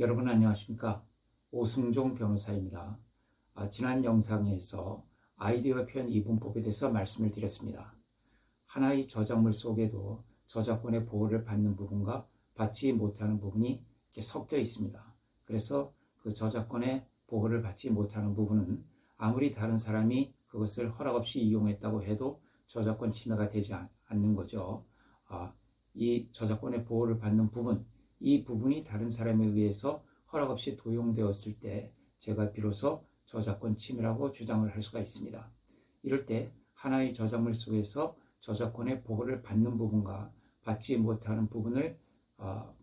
여러분 안녕하십니까? 오승종 변호사입니다. 지난 영상에서 아이디어 표현 이분법에 대해서 말씀을 드렸습니다. 하나의 저작물 속에도 저작권의 보호를 받는 부분과 받지 못하는 부분이 이렇게 섞여 있습니다. 그래서 그 저작권의 보호를 받지 못하는 부분은 아무리 다른 사람이 그것을 허락 없이 이용했다고 해도 저작권 침해가 되지 않는 거죠. 이 저작권의 보호를 받는 부분, 이 부분이 다른 사람에 의해서 허락 없이 도용되었을 때 제가 비로소 저작권 침해라고 주장을 할 수가 있습니다. 이럴 때 하나의 저작물 속에서 저작권의 보호를 받는 부분과 받지 못하는 부분을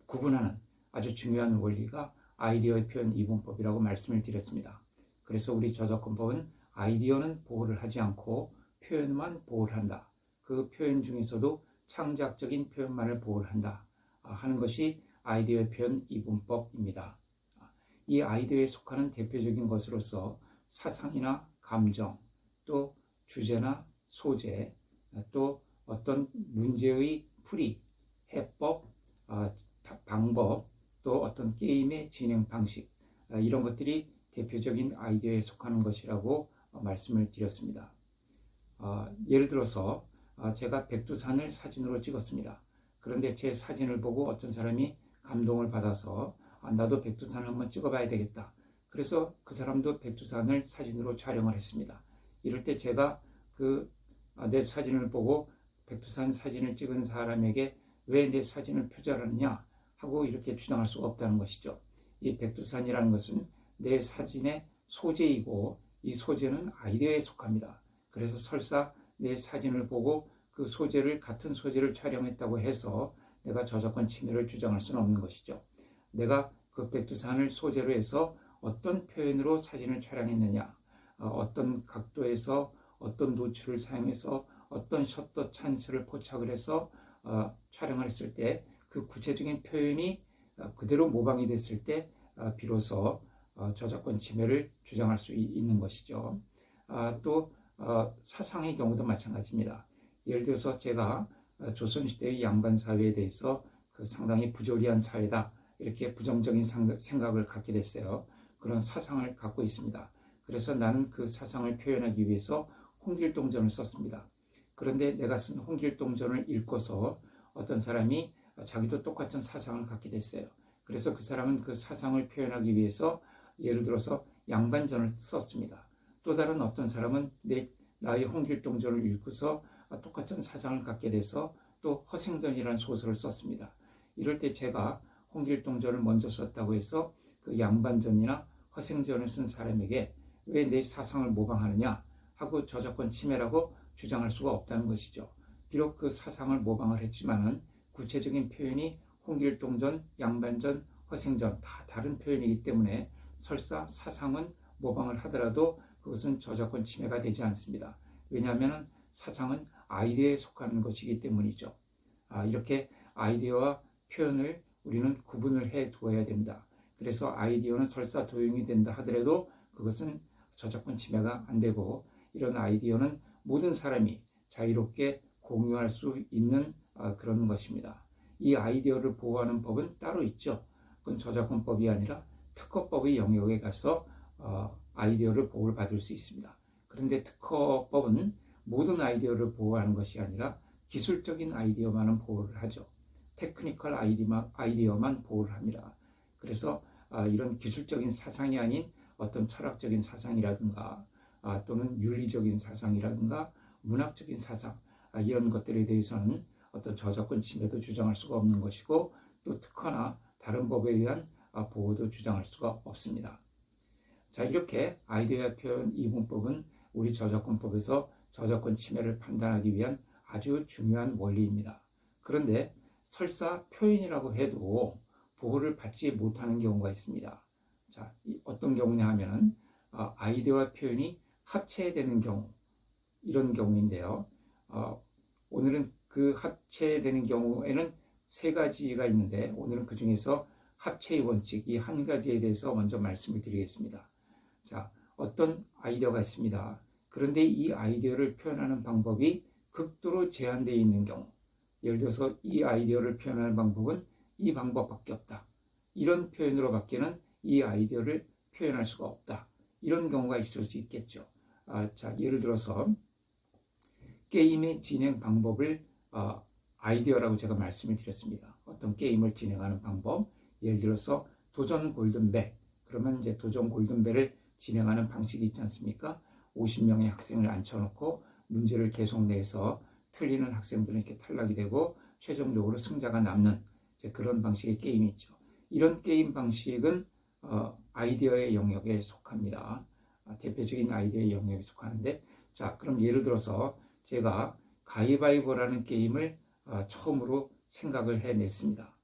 구분하는 아주 중요한 원리가 아이디어의 표현 이분법이라고 말씀을 드렸습니다. 그래서 우리 저작권법은 아이디어는 보호를 하지 않고 표현만 보호를 한다. 그 표현 중에서도 창작적인 표현만을 보호를 한다 하는 것이 아이디어의 표현 이분법입니다. 이 아이디어에 속하는 대표적인 것으로서 사상이나 감정, 또 주제나 소재, 또 어떤 문제의 풀이, 해법, 방법, 또 어떤 게임의 진행 방식, 이런 것들이 대표적인 아이디어에 속하는 것이라고 말씀을 드렸습니다. 예를 들어서 제가 백두산을 사진으로 찍었습니다. 그런데 제 사진을 보고 어떤 사람이 감동을 받아서 나도 백두산을 한번 찍어봐야 되겠다. 그래서 그 사람도 백두산을 사진으로 촬영을 했습니다. 이럴 때 제가 내 사진을 보고 백두산 사진을 찍은 사람에게 왜 내 사진을 표절하느냐 하고 이렇게 주장할 수가 없다는 것이죠. 이 백두산이라는 것은 내 사진의 소재이고 이 소재는 아이디어에 속합니다. 그래서 설사 내 사진을 보고 그 소재를 같은 소재를 촬영했다고 해서 내가 저작권 침해를 주장할 수는 없는 것이죠. 내가 그 백두산을 소재로 해서 어떤 표현으로 사진을 촬영했느냐, 어떤 각도에서 어떤 노출을 사용해서 어떤 셔터 찬스를 포착을 해서 촬영을 했을 때 그 구체적인 표현이 그대로 모방이 됐을 때 비로소 저작권 침해를 주장할 수 있는 것이죠. 또 사상의 경우도 마찬가지입니다. 예를 들어서 제가 조선시대의 양반 사회에 대해서 상당히 부조리한 사회다 이렇게 부정적인 생각을 갖게 됐어요. 그런 사상을 갖고 있습니다. 그래서 나는 그 사상을 표현하기 위해서 홍길동전을 썼습니다. 그런데 내가 쓴 홍길동전을 읽고서 어떤 사람이 자기도 똑같은 사상을 갖게 됐어요. 그래서 그 사람은 그 사상을 표현하기 위해서 예를 들어서 양반전을 썼습니다. 또 다른 어떤 사람은 나의 홍길동전을 읽고서 똑같은 사상을 갖게 돼서 또 허생전이라는 소설을 썼습니다. 이럴 때 제가 홍길동전을 먼저 썼다고 해서 그 양반전이나 허생전을 쓴 사람에게 왜 내 사상을 모방하느냐 하고 저작권 침해라고 주장할 수가 없다는 것이죠. 비록 그 사상을 모방을 했지만은 구체적인 표현이 홍길동전, 양반전, 허생전 다 다른 표현이기 때문에 설사 사상은 모방을 하더라도 그것은 저작권 침해가 되지 않습니다. 왜냐하면 사상은 아이디어에 속하는 것이기 때문이죠. 이렇게 아이디어와 표현을 우리는 구분을 해 두어야 됩니다. 그래서 아이디어는 설사 도용이 된다 하더라도 그것은 저작권 침해가 안 되고 이런 아이디어는 모든 사람이 자유롭게 공유할 수 있는 그런 것입니다. 이 아이디어를 보호하는 법은 따로 있죠. 그건 저작권법이 아니라 특허법의 영역에 가서 아이디어를 보호를 받을 수 있습니다. 그런데 특허법은 모든 아이디어를 보호하는 것이 아니라 기술적인 아이디어만은 보호를 하죠. 테크니컬 아이디어만 보호를 합니다. 그래서 이런 기술적인 사상이 아닌 어떤 철학적인 사상이라든가 또는 윤리적인 사상이라든가 문학적인 사상 이런 것들에 대해서는 어떤 저작권 침해도 주장할 수가 없는 것이고 또 특허나 다른 법에 의한 보호도 주장할 수가 없습니다. 자, 이렇게 아이디어 표현 이분법은 우리 저작권법에서 저작권 침해를 판단하기 위한 아주 중요한 원리입니다. 그런데 설사 표현이라고 해도 보호를 받지 못하는 경우가 있습니다. 자, 어떤 경우냐 하면 아이디어와 표현이 합체되는 경우, 이런 경우인데요. 오늘은 그 합체되는 경우에는 세 가지가 있는데 오늘은 그 중에서 합체의 원칙, 이 한 가지에 대해서 먼저 말씀을 드리겠습니다. 자, 어떤 아이디어가 있습니다. 그런데 이 아이디어를 표현하는 방법이 극도로 제한되어 있는 경우, 예를 들어서 이 아이디어를 표현하는 방법은 이 방법밖에 없다. 이런 표현으로밖에는 이 아이디어를 표현할 수가 없다. 이런 경우가 있을 수 있겠죠. 자, 예를 들어서 게임의 진행 방법을 아이디어라고 제가 말씀을 드렸습니다. 어떤 게임을 진행하는 방법, 예를 들어서 도전 골든벨, 그러면 이제 도전 골든벨을 진행하는 방식이 있지 않습니까? 50명의 학생을 앉혀놓고 문제를 계속 내서 틀리는 학생들은 이렇게 탈락이 되고 최종적으로 승자가 남는 그런 방식의 게임이 있죠. 이런 게임 방식은 아이디어의 영역에 속합니다. 대표적인 아이디어의 영역에 속하는데, 자, 그럼 예를 들어서 제가 가위바위보라는 게임을 처음으로 생각을 해냈습니다.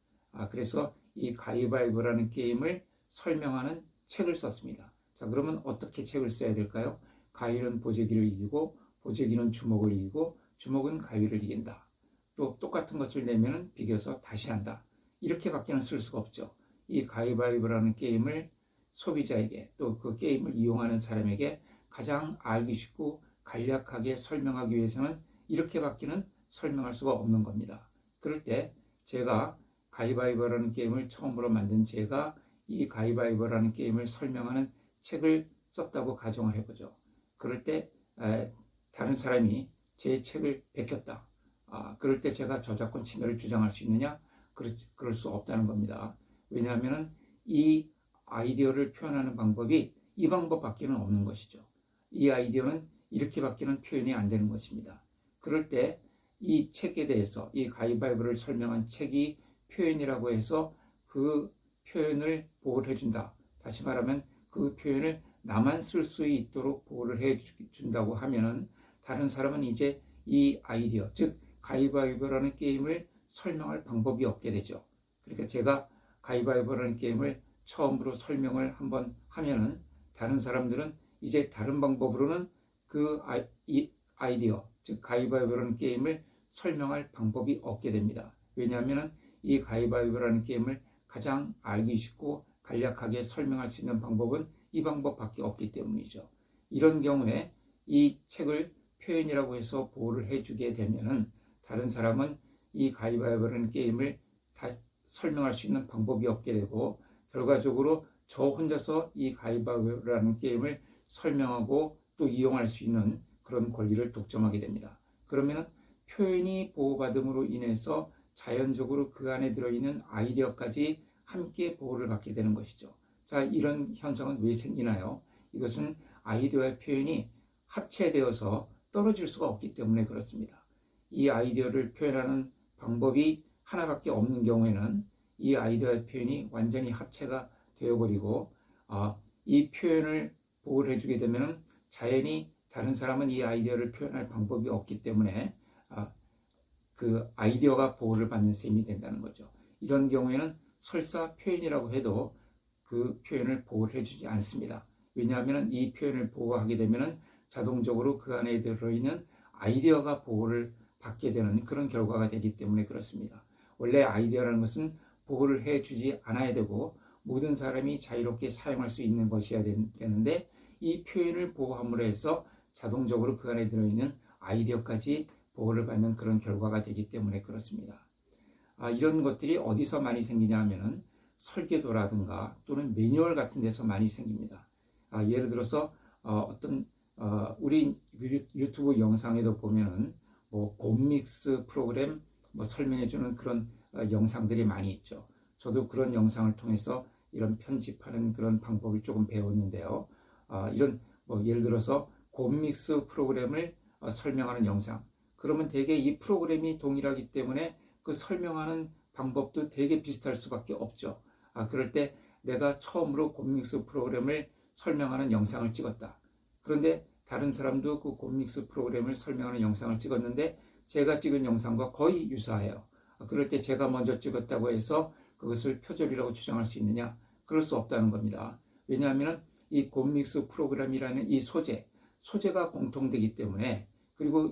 그래서 이 가위바위보라는 게임을 설명하는 책을 썼습니다. 자, 그러면 어떻게 책을 써야 될까요? 가위는 보재기를 이기고 보재기는 주먹을 이기고 주먹은 가위를 이긴다. 또 똑같은 것을 내면은 비교서 다시 한다. 이렇게밖에는 쓸 수가 없죠. 이 가위바위보라는 게임을 소비자에게 또 그 게임을 이용하는 사람에게 가장 알기 쉽고 간략하게 설명하기 위해서는 이렇게밖에는 설명할 수가 없는 겁니다. 그럴 때 제가 가위바위보라는 게임을 처음으로 만든 제가 이 가위바위보라는 게임을 설명하는 책을 썼다고 가정을 해보죠. 그럴 때 다른 사람이 제 책을 베꼈다. 그럴 때 제가 저작권 침해를 주장할 수 있느냐? 그럴 수 없다는 겁니다. 왜냐하면 이 아이디어를 표현하는 방법이 이 방법밖에는 없는 것이죠. 이 아이디어는 이렇게밖에는 표현이 안 되는 것입니다. 그럴 때 이 책에 대해서 이 가위바위보를 설명한 책이 표현이라고 해서 그 표현을 보호를 해준다. 다시 말하면 그 표현을 나만 쓸 수 있도록 보호를 해준다고 하면은 다른 사람은 이제 이 아이디어, 즉 가위바위보라는 게임을 설명할 방법이 없게 되죠. 그러니까 제가 가위바위보라는 게임을 처음으로 설명을 한번 하면은 다른 사람들은 이제 다른 방법으로는 그 아이디어, 즉 가위바위보라는 게임을 설명할 방법이 없게 됩니다. 왜냐하면 이 가위바위보라는 게임을 가장 알기 쉽고 간략하게 설명할 수 있는 방법은 이 방법밖에 없기 때문이죠. 이런 경우에 이 책을 표현이라고 해서 보호를 해주게 되면은 다른 사람은 이 가위바위보라는 게임을 다 설명할 수 있는 방법이 없게 되고 결과적으로 저 혼자서 이 가위바위보라는 게임을 설명하고 또 이용할 수 있는 그런 권리를 독점하게 됩니다. 그러면 표현이 보호받음으로 인해서 자연적으로 그 안에 들어있는 아이디어까지 함께 보호를 받게 되는 것이죠. 자, 이런 현상은 왜 생기나요? 이것은 아이디어의 표현이 합체되어서 떨어질 수가 없기 때문에 그렇습니다. 이 아이디어를 표현하는 방법이 하나밖에 없는 경우에는 이 아이디어의 표현이 완전히 합체가 되어버리고 이 표현을 보호를 해주게 되면 자연히 다른 사람은 이 아이디어를 표현할 방법이 없기 때문에 그 아이디어가 보호를 받는 셈이 된다는 거죠. 이런 경우에는 설사 표현이라고 해도 그 표현을 보호를 해주지 않습니다. 왜냐하면 이 표현을 보호하게 되면 자동적으로 그 안에 들어있는 아이디어가 보호를 받게 되는 그런 결과가 되기 때문에 그렇습니다. 원래 아이디어라는 것은 보호를 해주지 않아야 되고 모든 사람이 자유롭게 사용할 수 있는 것이어야 되는데 이 표현을 보호함으로 해서 자동적으로 그 안에 들어있는 아이디어까지 보호를 받는 그런 결과가 되기 때문에 그렇습니다. 이런 것들이 어디서 많이 생기냐 하면은 설계도라든가 또는 매뉴얼 같은 데서 많이 생깁니다. 예를 들어서 우리 유튜브 영상에도 보면은 뭐 곰믹스 프로그램 설명해주는 그런 영상들이 많이 있죠. 저도 그런 영상을 통해서 이런 편집하는 그런 방법을 조금 배웠는데요. 이런 예를 들어서 곰믹스 프로그램을 설명하는 영상. 그러면 대개 이 프로그램이 동일하기 때문에 그 설명하는 방법도 되게 비슷할 수밖에 없죠. 그럴 때 내가 처음으로 곰믹스 프로그램을 설명하는 영상을 찍었다. 그런데 다른 사람도 그 곰믹스 프로그램을 설명하는 영상을 찍었는데 제가 찍은 영상과 거의 유사해요. 그럴 때 제가 먼저 찍었다고 해서 그것을 표절이라고 주장할 수 있느냐? 그럴 수 없다는 겁니다. 왜냐하면 이 곰믹스 프로그램이라는 이 소재가 공통되기 때문에 그리고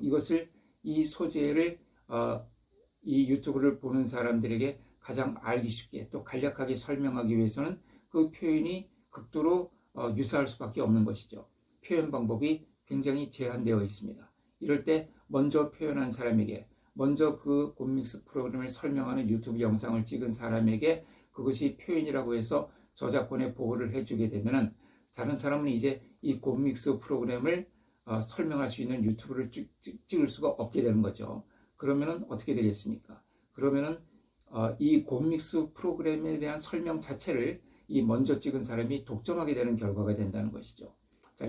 이 소재를 이 유튜브를 보는 사람들에게 가장 알기 쉽게 또 간략하게 설명하기 위해서는 그 표현이 극도로 유사할 수밖에 없는 것이죠. 표현 방법이 굉장히 제한되어 있습니다. 이럴 때 먼저 표현한 사람에게 먼저 그 곰믹스 프로그램을 설명하는 유튜브 영상을 찍은 사람에게 그것이 표현이라고 해서 저작권의 보호를 해주게 되면은 다른 사람은 이제 이 곰믹스 프로그램을 설명할 수 있는 유튜브를 찍을 수가 없게 되는 거죠. 그러면은 어떻게 되겠습니까? 그러면은 이 곰믹스 프로그램에 대한 설명 자체를 이 먼저 찍은 사람이 독점하게 되는 결과가 된다는 것이죠. 자,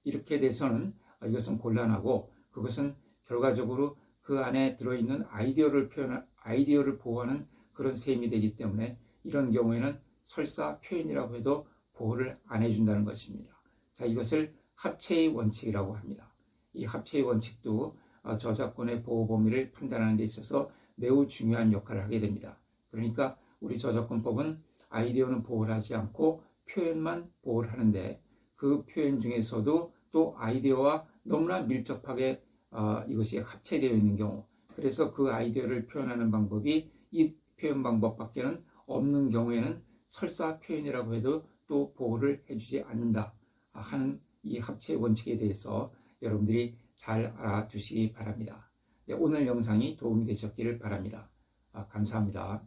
이렇게 돼서는 이것은 곤란하고, 그것은 결과적으로 그 안에 들어있는 아이디어를 보호하는 그런 셈이 되기 때문에 이런 경우에는 설사 표현이라고 해도 보호를 안 해준다는 것입니다. 자, 이것을 합체의 원칙이라고 합니다. 이 합체의 원칙도 저작권의 보호 범위를 판단하는 데 있어서 매우 중요한 역할을 하게 됩니다. 그러니까 우리 저작권법은 아이디어는 보호를 하지 않고 표현만 보호를 하는데, 그 표현 중에서도 또 아이디어와 너무나 밀접하게 이것이 합체되어 있는 경우, 그래서 그 아이디어를 표현하는 방법이 이 표현 방법밖에는 없는 경우에는 설사 표현이라고 해도 또 보호를 해주지 않는다 하는 이 합체 원칙에 대해서 여러분들이 잘 알아두시기 바랍니다. 네, 오늘 영상이 도움이 되셨기를 바랍니다. 감사합니다.